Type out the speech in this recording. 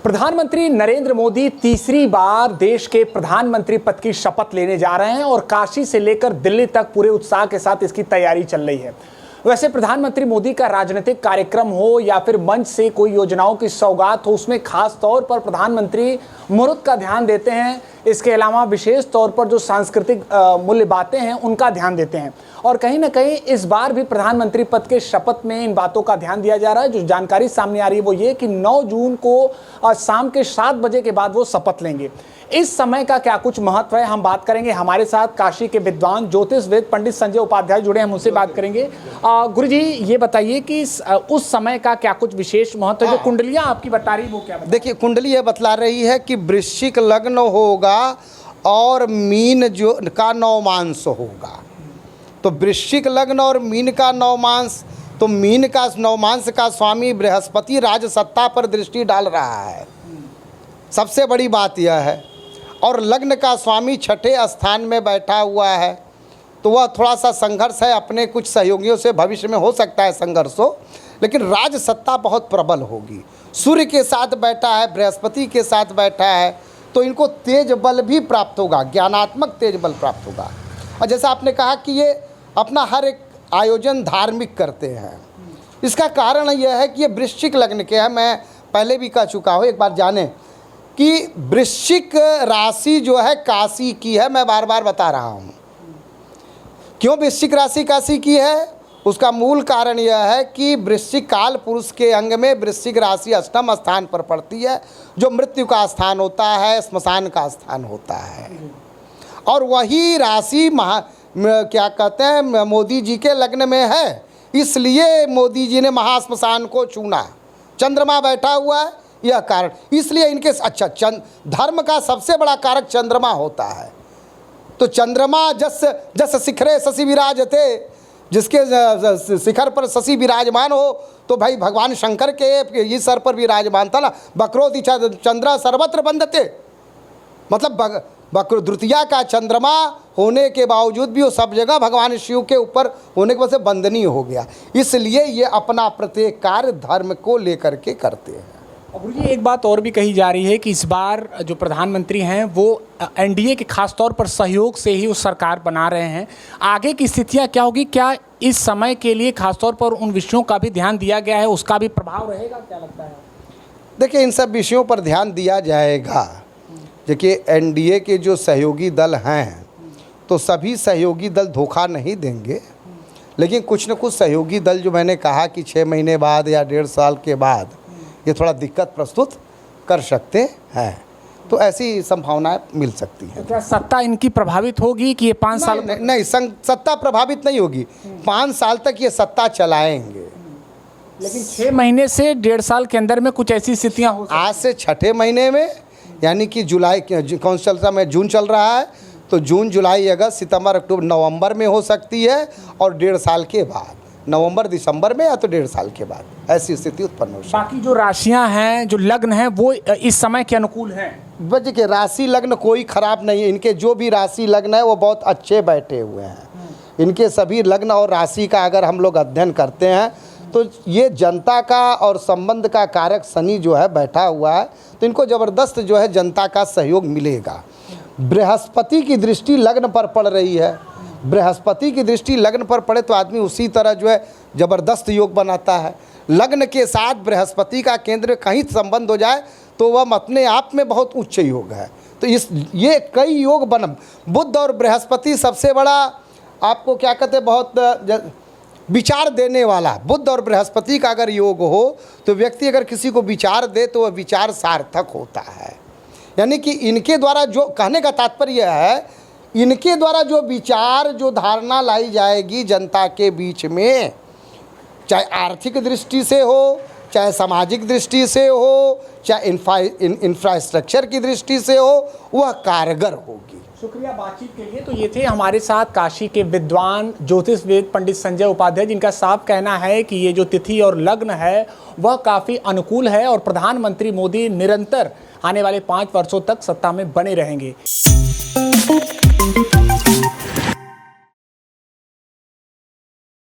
प्रधानमंत्री नरेंद्र मोदी तीसरी बार देश के प्रधानमंत्री पद की शपथ लेने जा रहे हैं और काशी से लेकर दिल्ली तक पूरे उत्साह के साथ इसकी तैयारी चल रही है। वैसे प्रधानमंत्री मोदी का राजनीतिक कार्यक्रम हो या फिर मंच से कोई योजनाओं की सौगात हो, उसमें खास तौर पर प्रधानमंत्री मुहूर्त का ध्यान देते हैं। इसके अलावा विशेष तौर पर जो सांस्कृतिक मूल्य बातें हैं उनका ध्यान देते हैं और कहीं ना कहीं इस बार भी प्रधानमंत्री पद के शपथ में इन बातों का ध्यान दिया जा रहा है। जो जानकारी सामने आ रही है वो ये कि 9 जून को शाम के 7 बजे के बाद वो शपथ लेंगे। इस समय का क्या कुछ महत्व है, हम बात करेंगे। हमारे साथ काशी के विद्वान ज्योतिषविद पंडित संजय उपाध्याय जुड़े, हम उनसे बात करेंगे। गुरुजी ये बताइए कि उस समय का क्या कुछ विशेष महत्व है, जो कुंडलियां आपकी बता रही वो क्या? देखिए, कुंडली ये बतला रही है कि वृश्चिक लग्न होगा और मीन जो का नवमांस होगा। तो वृश्चिक लग्न और मीन का नवमांस, तो मीन का नवमांस का स्वामी बृहस्पति राज सत्ता पर दृष्टि डाल रहा है, सबसे बड़ी बात यह है। और लग्न का स्वामी छठे स्थान में बैठा हुआ है, तो वह थोड़ा सा संघर्ष है, अपने कुछ सहयोगियों से भविष्य में हो सकता है संघर्ष हो, लेकिन राज सत्ता बहुत प्रबल होगी। सूर्य के साथ बैठा है, बृहस्पति के साथ बैठा है, तो इनको तेज बल भी प्राप्त होगा, ज्ञानात्मक तेज बल प्राप्त होगा। और जैसा आपने कहा कि ये अपना हर एक आयोजन धार्मिक करते हैं, इसका कारण यह है कि ये वृश्चिक लग्न के हैं। मैं पहले भी कह चुका हूँ, एक बार जाने कि वृश्चिक राशि जो है काशी की है। मैं बार बार बता रहा हूँ क्यों वृश्चिक राशि काशी की है। उसका मूल कारण यह है कि वृश्चिक काल पुरुष के अंग में वृश्चिक राशि अष्टम स्थान पर पड़ती है, जो मृत्यु का स्थान होता है, श्मशान का स्थान होता है। और वही राशि क्या कहते हैं मोदी जी के लग्न में है, इसलिए मोदी जी ने महाश्मशान को चुना। चंद्रमा बैठा हुआ है, यह कारण, इसलिए इनके धर्म का सबसे बड़ा कारक चंद्रमा होता है। तो चंद्रमा जस शिखरे शशि विराजते, जिसके शिखर पर शशि विराजमान हो, तो भाई भगवान शंकर के ये सर पर विराजमान था ना। बकरोति चंद्र सर्वत्र बंधते, मतलब बक्र द्वितीया का चंद्रमा होने के बावजूद भी वो सब जगह भगवान शिव के ऊपर होने की वजह से बंदनीय हो गया। इसलिए ये अपना प्रत्येक कार्य धर्म को लेकर के करते हैं। गुरुजी एक बात और भी कही जा रही है कि इस बार जो प्रधानमंत्री हैं वो एनडीए के खास तौर पर सहयोग से ही उस सरकार बना रहे हैं। आगे की स्थितियां क्या होगी? क्या इस समय के लिए खास तौर पर उन विषयों का भी ध्यान दिया गया है, उसका भी प्रभाव रहेगा, क्या लगता है? देखिए, इन सब विषयों पर ध्यान दिया जाएगा। देखिए, एनडीए के जो सहयोगी दल हैं, तो सभी सहयोगी दल धोखा नहीं देंगे, लेकिन कुछ न कुछ सहयोगी दल जो मैंने कहा कि 6 महीने बाद या 1.5 साल के बाद ये थोड़ा दिक्कत प्रस्तुत कर सकते हैं। तो ऐसी संभावनाएं मिल सकती हैं। क्या सत्ता इनकी प्रभावित होगी कि ये 5 साल? नहीं, सत्ता प्रभावित नहीं होगी। 5 साल तक ये सत्ता चलाएंगे, लेकिन 6 महीने से 1.5 साल के अंदर में कुछ ऐसी स्थितियां हो, आज से छठे महीने में, यानी कि जुलाई कौन सा चलता है, जून चल रहा है, तो जून, जुलाई, अगस्त, सितंबर, अक्टूबर, नवंबर में हो सकती है। और 1.5 साल के बाद नवंबर, दिसंबर में, या तो 1.5 साल के बाद ऐसी स्थिति उत्पन्न हो सकती है। बाकी जो राशियां हैं, जो लग्न हैं, वो इस समय के अनुकूल हैं। बच्चे के राशि लग्न कोई खराब नहीं है। इनके जो भी राशि लग्न है वो बहुत अच्छे बैठे हुए हैं। इनके सभी लग्न और राशि का अगर हम लोग अध्ययन करते हैं तो ये जनता का और संबंध का कारक शनि जो है बैठा हुआ है, तो इनको ज़बरदस्त जो है जनता का सहयोग मिलेगा। बृहस्पति की दृष्टि लग्न पर पड़ रही है। बृहस्पति की दृष्टि लग्न पर पड़े तो आदमी उसी तरह जो है ज़बरदस्त योग बनाता है। लग्न के साथ बृहस्पति का केंद्र कहीं संबंध हो जाए तो वह अपने आप में बहुत उच्च योग है। तो ये कई योग बन, बुध और बृहस्पति सबसे बड़ा आपको क्या कहते हैं, बहुत विचार देने वाला। बुध और बृहस्पति का अगर योग हो तो व्यक्ति अगर किसी को विचार दे तो वह विचार सार्थक होता है। यानी कि इनके द्वारा जो कहने का तात्पर्य है, इनके द्वारा जो विचार, जो धारणा लाई जाएगी जनता के बीच में, चाहे आर्थिक दृष्टि से हो, चाहे सामाजिक दृष्टि से हो, चाहे इंफ्रास्ट्रक्चर की दृष्टि से हो, वह कारगर होगी। शुक्रिया बातचीत के लिए। तो ये थे हमारे साथ काशी के विद्वान ज्योतिषविद पंडित संजय उपाध्याय, जिनका साफ कहना है कि ये जो तिथि और लग्न है वह काफ़ी अनुकूल है और प्रधानमंत्री मोदी निरंतर आने वाले 5 वर्षों तक सत्ता में बने रहेंगे।